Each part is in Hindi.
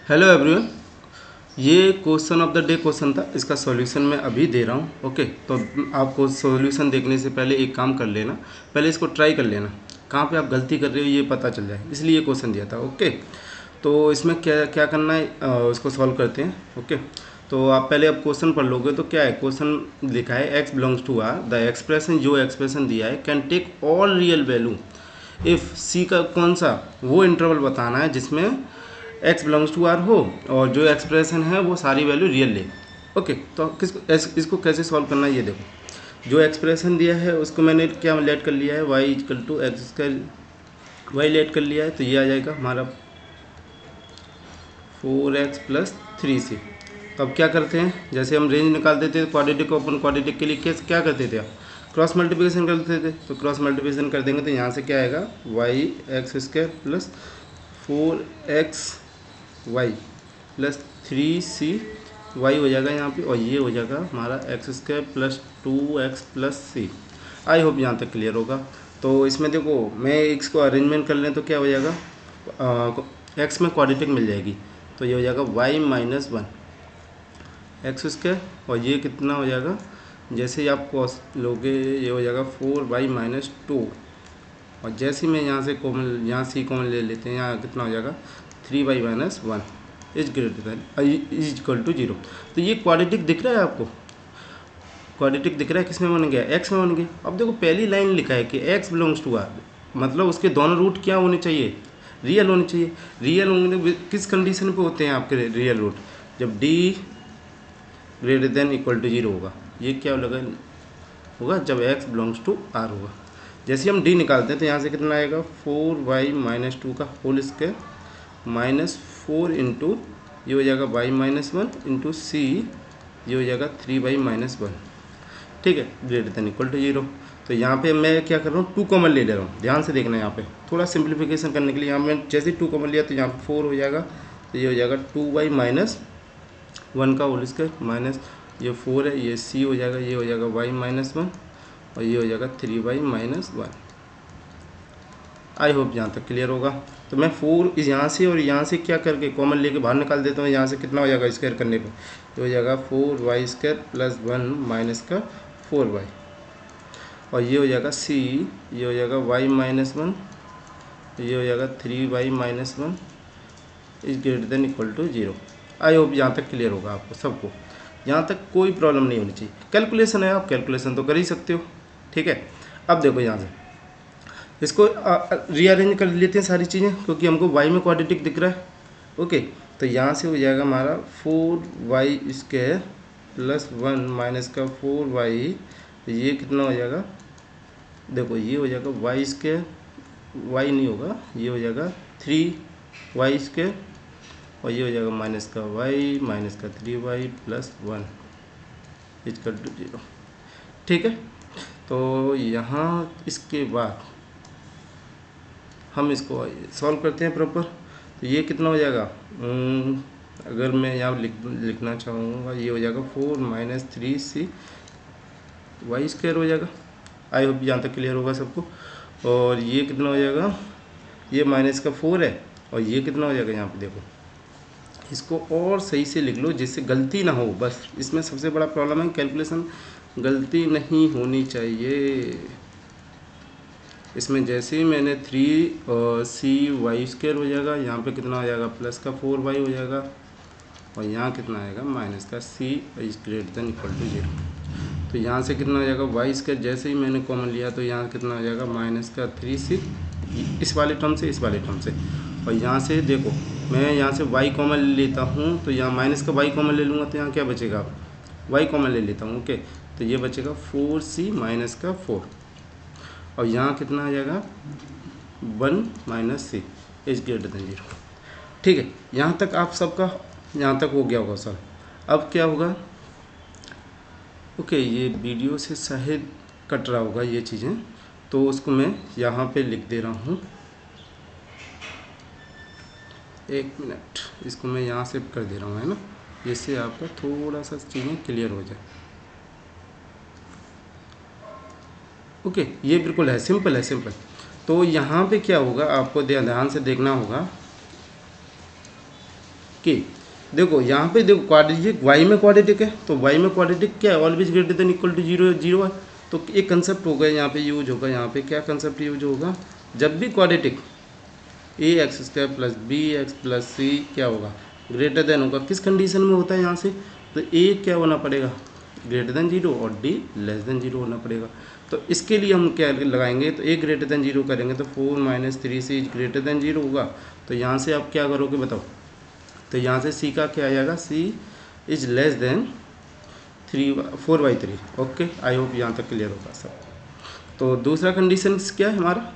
हेलो एवरीवन, ये question of the day question था। इसका सॉल्यूशन मैं अभी दे रहा हूँ। ओके, तो आपको सॉल्यूशन देखने से पहले एक काम कर लेना, पहले इसको ट्राई कर लेना, कहाँ पे आप गलती कर रहे हो ये पता चल जाए, इसलिए ये क्वेश्चन दिया था। ओके, तो इसमें क्या क्या करना है, इसको सॉल्व करते हैं। ओके, तो आप पहले अब क्वेश्चन पढ़ लोगे तो क्या है, क्वेश्चन लिखा है x belongs to R, the expression, जो एक्सप्रेशन दिया है, can take all real value if C का कौन सा वो इंटरवल बताना है जिसमें x बिलोंग्स टू आर हो और जो एक्सप्रेशन है वो सारी वैल्यू रियल ले। ओके, तो इसको कैसे सॉल्व करना है ये देखो। जो एक्सप्रेशन दिया है उसको मैंने क्या लेट कर लिया है, y equal to x square, y let कर लिया है, तो ये आ जाएगा हमारा 4x प्लस 3c। तो अब क्या करते हैं, जैसे हम रेंज निकालते थे क्वाड्रेटिक ओपन क्वाड्रेटिक के लिए क्या करते थे, आप क्रॉस मल्टीप्लिकेशन करते थे। तो क्रॉस मल्टीप्लिकेशन कर देंगे तो यहाँ से क्या आएगा, y x square plus 4x y plus 3c y हो जाएगा यहाँ पे, और ये हो जाएगा हमारा x square plus 2x plus c. I hope यहाँ तक क्लियर होगा। तो इसमें देखो, मैं इसको अरेंजमेंट कर लें तो क्या हो जाएगा, एक्स में क्वाड्रेटिक मिल जाएगी, तो ये हो जाएगा y माइनस 1 एक्स स्क्वायर, और ये कितना हो जाएगा, जैसे ही आप कॉस लोगे ये हो जाएगा 4y माइनस 2, और जैसे ही मैं यहाँ से कॉमन, यहाँ सी कॉमन ले लेते हैं, यहाँ कितना हो जाएगा 3y minus 1 is greater than is equal to 0। तो ये क्वाड्रेटिक दिख रहा है आपको, क्वाड्रेटिक दिख रहा है, किस में बन गया, एक्स में बन गया। अब देखो पहली लाइन लिखा है कि एक्स बिलोंग्स टू आर, मतलब उसके दोनों रूट क्या होने चाहिए, रियल होने चाहिए। रियल होंगे किस कंडीशन पे होते हैं आपके रियल रूट, जब D greater than equal to 0 होगा। ये क्या होगा जब एक्स बिलोंग्स टू आर होगा। जैसे हम डी निकालते हैं तो यहाँ से कितना आएगा, 4y माइनस 2 का होल स्क्वायर माइनस 4 इंटू ये हो जाएगा y माइनस 1 इंटू सी, ये हो जाएगा 3y माइनस 1। ठीक है, ग्रेटर देन इक्वल टू 0। तो यहाँ पे मैं क्या कर रहा हूँ, 2 कॉमन ले रहा हूँ, ध्यान से देखना है यहाँ पे थोड़ा सिंप्लीफिकेशन करने के लिए। यहाँ मैं जैसे 2 कॉमन लिया तो यहाँ पे 4 हो जाएगा, तो ये हो जाएगा 2y माइनस 1 का होल स्क्वायर माइनस ये 4 है, ये c हो जाएगा, ये हो जाएगा y माइनस 1, और ये हो जाएगा 3y माइनस 1। आई होप यहाँ तक क्लियर होगा। तो मैं 4 इस यहाँ से और यहाँ से क्या करके कॉमन लेके बाहर निकाल देता हूँ। यहाँ से कितना हो जाएगा स्क्वायर करने पे, ये हो जाएगा 4y स्क्वायर प्लस 1 माइनस का 4y, और ये हो जाएगा c, ये हो जाएगा y माइनस 1, ये हो जाएगा 3y minus 1 is greater than equal to 0। I hope यहाँ तक क्लियर होगा आपको सबको, यहाँ तक कोई प्रॉब्लम नहीं होनी चाहिए। कैलकुलेशन है, आप कैलकुलेशन तो कर ही सकते हो। ठीक है, अब देखो यहाँ से इसको रीअरेंज कर लेते हैं सारी चीज़ें, क्योंकि हमको y में क्वाड्रेटिक दिख रहा है। ओके, तो यहाँ से हो जाएगा हमारा 4y स्क्वायर प्लस 1 माइनस का 4y, ये कितना हो जाएगा, देखो ये हो जाएगा y स्क्वायर, y नहीं होगा, ये हो जाएगा 3y स्क्वायर, और ये हो जाएगा माइनस का y माइनस का 3y प्लस 1 इक्वल टू 0। ठीक है, तो यहाँ इसके बाद हम इसको सॉल्व करते हैं प्रॉपर। तो ये कितना हो जाएगा, अगर मैं यहाँ लिखना चाहूँगा, ये हो जाएगा 4 माइनस 3c वाई स्क्वायर हो जाएगा। आई होप यहाँ तक क्लियर होगा सबको। और ये कितना हो जाएगा, ये माइनस का 4 है, और ये कितना हो जाएगा, यहाँ पे देखो इसको और सही से लिख लो जिससे गलती ना हो। बस इसमें सबसे बड़ा प्रॉब्लम है कैलकुलेशन, गलती नहीं होनी चाहिए। इसमें जैसे ही मैंने 3c स्क्वायर हो जाएगा, यहाँ पे कितना हो जाएगा प्लस का 4y हो जाएगा, और यहाँ कितना आएगा माइनस का c is greater than equal to 0। तो यहाँ से कितना हो जाएगा y स्क्वायर, जैसे ही मैंने कॉमन लिया तो यहाँ कितना हो जाएगा माइनस का 3c इस वाले टर्म से इस वाले टर्म से, और यहाँ से देखो मैं यहाँ से y कॉमन ले लेता हूँ, तो यहाँ माइनस का y कॉमन ले लूँगा तो यहाँ क्या बचेगा, y कॉमन ले लेता हूँ। ओके, तो ये बचेगा 4c माइनस का 4, और यहाँ कितना आ जाएगा 1 minus c is greater than 0। ठीक है, यहाँ तक आप सबका यहाँ तक हो गया होगा सर। अब क्या होगा, ओके ये वीडियो से शायद कट रहा होगा ये चीज़ें, तो उसको मैं यहाँ पे लिख दे रहा हूँ, एक मिनट, इसको मैं यहाँ से कर दे रहा हूँ, है ना, जिससे आपका थोड़ा सा चीज़ें क्लियर हो जाए। ओके, ये बिल्कुल है, सिंपल है, सिंपल। तो यहाँ पे क्या होगा, आपको ध्यान से देखना होगा। के। देखो यहाँ पे देखो क्वाड्रेटिक वाई में क्वाड्रेटिक है, तो वाई में क्वाड्रेटिक क्या है, always greater than equal to zero, zero है। तो एक कंसेप्ट होगा यहाँ पे यूज होगा, यहाँ पे क्या कंसेप्ट यूज होगा, जब भी quadratic a x square plus b x plus c क्या होगा, ग्रेटर देन होगा। किस कंडीशन में होता है यहाँ से, तो ए क्या होना पड़ेगा, ग्रेटर देन जीरो, और डी लेस देन जीरो होना पड़ेगा। तो इसके लिए हम क्या लगाएंगे, तो ए ग्रेटर देन जीरो करेंगे तो 4 minus 3 is greater than zero होगा। तो यहाँ से आप क्या करोगे बताओ, तो यहाँ से सी का क्या आ जाएगा, C is less than 4/3। Okay, I hope यहाँ तक क्लियर होगा सब। तो दूसरा कंडीशन क्या है हमारा,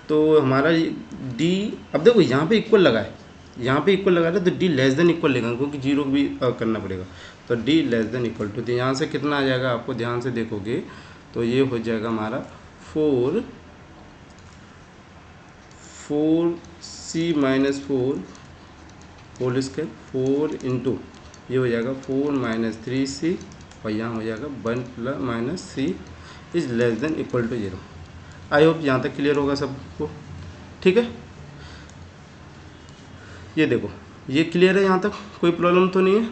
तो हमारा डी, अब देखो यहाँ पे इक्वल लगा है, यहाँ पे इक्वल लगा है तो डी लेस देन इक्वल लेगा, क्योंकि जीरो भी करना पड़ेगा। तो D less than equal to, तो यहाँ से कितना आ जाएगा, आपको ध्यान से देखोगे तो ये हो जाएगा हमारा 4c minus 4 whole square 4 into ये हो जाएगा 4 माइनस 3c, और यहाँ हो जाएगा 1 plus minus c is less than equal to zero. I hope यहाँ तक क्लियर होगा सबको, ठीक है। ये देखो ये क्लियर है, यहाँ तक कोई प्रॉब्लम तो नहीं है।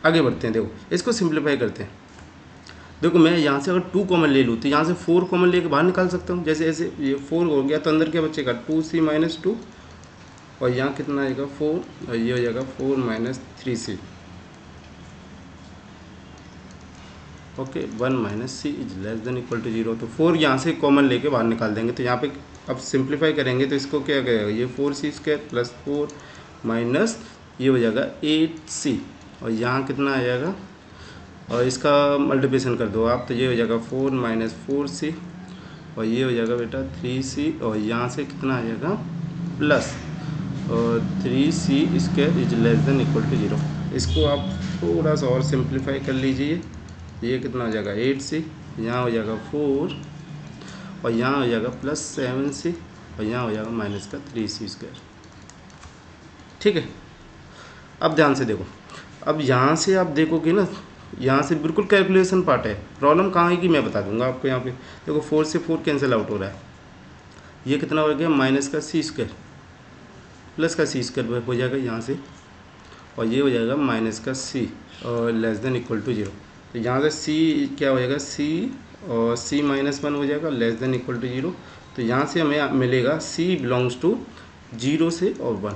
आगे बढ़ते हैं, देखो इसको सिंप्लीफाई करते हैं। देखो मैं यहाँ से अगर 2 कॉमन ले लूँ तो यहाँ से 4 कॉमन लेके बाहर निकाल सकता हूँ। जैसे ऐसे ये 4 हो गया तो अंदर क्या बचेगा 2c माइनस 2, और यहाँ कितना आएगा 4, और ये हो जाएगा 4 minus 3c। Okay, 1 minus c is less than equal to zero. तो 4 यहाँ से कॉमन लेके बाहर निकाल देंगे। तो यहाँ पे अब सिंप्लीफाई करेंगे तो इसको क्या करेगा, ये 4c स्क्वायर प्लस 4 माइनस ये हो जाएगा 8c, और यहाँ कितना आ जाएगा, और इसका मल्टीप्लिकेशन कर दो आप तो ये हो जाएगा 4 माइनस 4c, और ये हो जाएगा बेटा 3c, और यहाँ से कितना आ जाएगा प्लस और 3c square is less than equal to zero. इसको आप थोड़ा सा और सिंप्लीफाई कर लीजिए, ये कितना हो जाएगा 8c, यहाँ हो जाएगा 4, और यहाँ हो जाएगा प्लस 7c, और यहाँ हो जाएगा माइनस का 3c स्क्वायर। ठीक है, अब ध्यान से देखो, अब यहाँ से आप देखोगे ना, यहाँ से बिल्कुल कैलकुलेशन पार्ट है। प्रॉब्लम कहाँ है कि मैं बता दूंगा आपको। यहाँ पे देखो 4 से 4 कैंसिल आउट हो रहा है, ये कितना हो गया माइनस का सी स्क्वायर प्लस का सी स्क्वायर हो जाएगा यहाँ से, और ये हो जाएगा माइनस का सी और less than equal to zero. तो यहाँ से सी क्या हो जाएगा, सी और सी माइनस 1 हो जाएगा less than equal to zero. तो यहाँ से हमें मिलेगा सी बिलोंग्स टू 0 से और 1।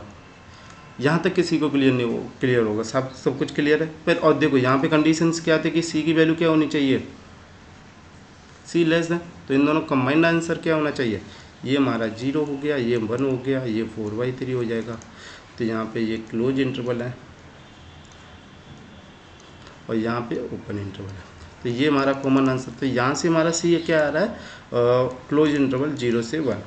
यहाँ तक किसी को क्लियर नहीं हो, क्लियर होगा, सब कुछ क्लियर है। फिर और देखो यहाँ पे कंडीशंस क्या थे कि सी की वैल्यू क्या होनी चाहिए, सी लेस देन, तो इन दोनों कंबाइंड आंसर क्या होना चाहिए, ये हमारा 0 हो गया, ये 1 हो गया, ये 4/3 हो जाएगा। तो यहाँ पे ये क्लोज इंटरवल है और यहाँ पे ओपन इंटरवल है, तो ये हमारा कॉमन आंसर। तो यहाँ से हमारा सी क्या आ रहा है, क्लोज इंटरवल 0 से 1।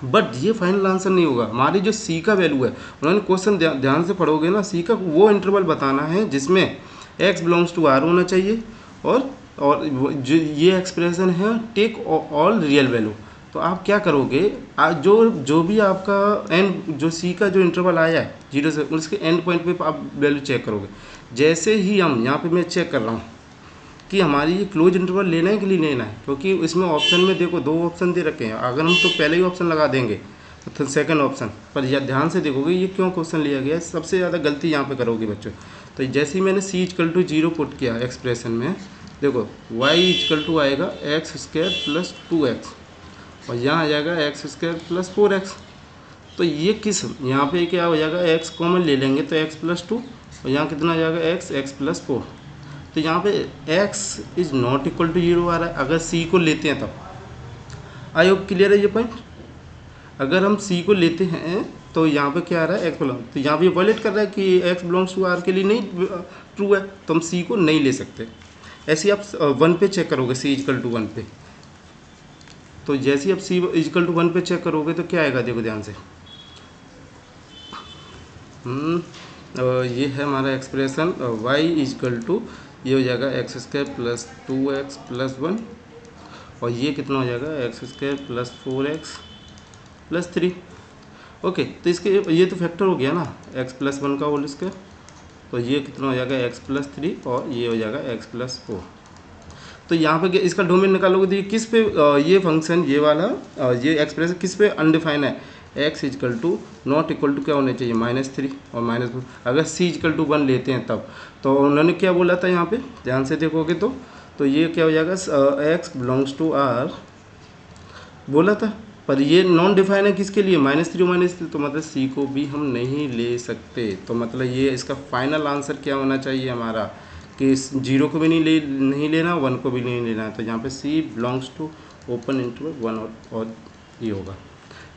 बट ये फाइनल आंसर नहीं होगा। हमारी जो सी का वैल्यू है, उन्होंने क्वेश्चन ध्यान से पढ़ोगे ना, सी का वो इंटरवल बताना है जिसमें x बिलोंग्स टू r होना चाहिए, और जो ये एक्सप्रेशन है टेक ऑल रियल वैल्यू। तो आप क्या करोगे, जो भी आपका एंड जो सी का जो इंटरवल आया है 0 से, उसके एंड पॉइंट पे आप वैल्यू चेक करोगे। जैसे ही हम यहाँ पे मैं चेक कर रहा हूँ कि हमारी ये क्लोज इंटरवल लेना है कि नहीं लेना है, क्योंकि इसमें ऑप्शन में देखो 2 ऑप्शन दे रखे हैं। अगर हम तो पहले ही ऑप्शन लगा देंगे तो सेकंड ऑप्शन पर, या ध्यान से देखोगे ये क्यों क्वेश्चन लिया गया है, सबसे ज़्यादा गलती यहाँ पे करोगे बच्चों। तो जैसे ही मैंने सी इक्वल टू 0 पुट किया एक्सप्रेशन में, देखो y इक्वल टू आएगा एक्स स्क्वायर प्लस 2x, और यहाँ आ जाएगा एक्स स्क्वायर प्लस 4x। तो ये किस, यहाँ पे क्या हो जाएगा, x कॉमन ले लेंगे तो x प्लस 2, और यहाँ कितना आ जाएगा x प्लस 4। तो यहाँ पे x is not equal to 0 आ रहा है अगर c को लेते हैं तब। आई होप क्लियर है ये पॉइंट। अगर हम c को लेते हैं तो यहाँ पे क्या आ रहा है, x बिलोंग, तो यहाँ पे वॉलेट कर रहा है कि x बिलोंग्स टू r के लिए नहीं ट्रू है, तो हम c को नहीं ले सकते। ऐसे ही आप 1 पे चेक करोगे, c इक्वल टू 1 पे, तो जैसे ही आप c इक्वल टू 1 पे चेक करोगे तो क्या आएगा, देखो ध्यान से। ये है हमारा एक्सप्रेशन y इक्वल टू, ये हो जाएगा x square plus 2x plus 1, और ये कितना हो जाएगा x square plus 4x plus 3। Okay, तो इसके ये तो फैक्टर हो गया ना x प्लस 1 का होल स्क्वायर, तो ये कितना हो जाएगा x प्लस 3, और ये हो जाएगा x प्लस 4। तो यहाँ पे इसका डोमेन निकालोगे तो ये किस पे, ये फंक्शन ये वाला ये एक्सप्रेशन किस पे अनडिफाइन है, x is equal to not equal to क्या होने चाहिए -3 और -4। अगर सी इजकल टू 1 लेते हैं तब तो उन्होंने क्या बोला था यहाँ पे, ध्यान से देखोगे तो ये क्या हो जाएगा, एक्स बिलोंग्स टू आर बोला था, पर ये नॉन डिफाइन है किसके लिए, -3 और -3, तो मतलब सी को भी हम नहीं ले सकते। तो मतलब ये इसका फाइनल आंसर क्या होना चाहिए हमारा कि 0 को भी नहीं लेना, 1 को भी नहीं लेना है। तो यहाँ पे सी बिलोंग्स टू ओपन इंटरवल 1 और ये होगा।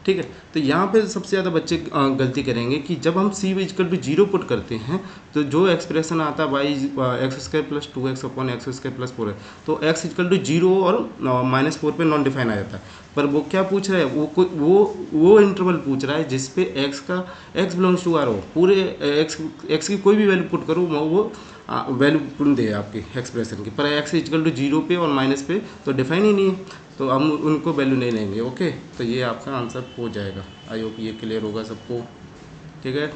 ठीक है, तो यहाँ पे सबसे ज़्यादा बच्चे गलती करेंगे कि जब हम सी इक्वल टू 0 पुट करते हैं तो जो एक्सप्रेशन आता है Y x² + 2x upon x² + 4 है, तो x इक्वल टू 0 और -4 पे नॉन डिफाइन आ जाता है। पर वो क्या पूछ रहा है, वो इंटरवल पूछ रहा है जिस पे x बिलोंग्स टू आर हो, पूरे x की कोई भी वैल्यू पुट करो वो वैल्यू पुट दे आपकी एक्सप्रेशन की, पर x इक्वल टू 0 पे और माइनस पे तो डिफाइन ही नहीं है, तो हम उनको वैल्यू नहीं लेंगे। ओके, तो ये आपका आंसर हो जाएगा। आई होप ये क्लियर होगा सबको। ठीक है।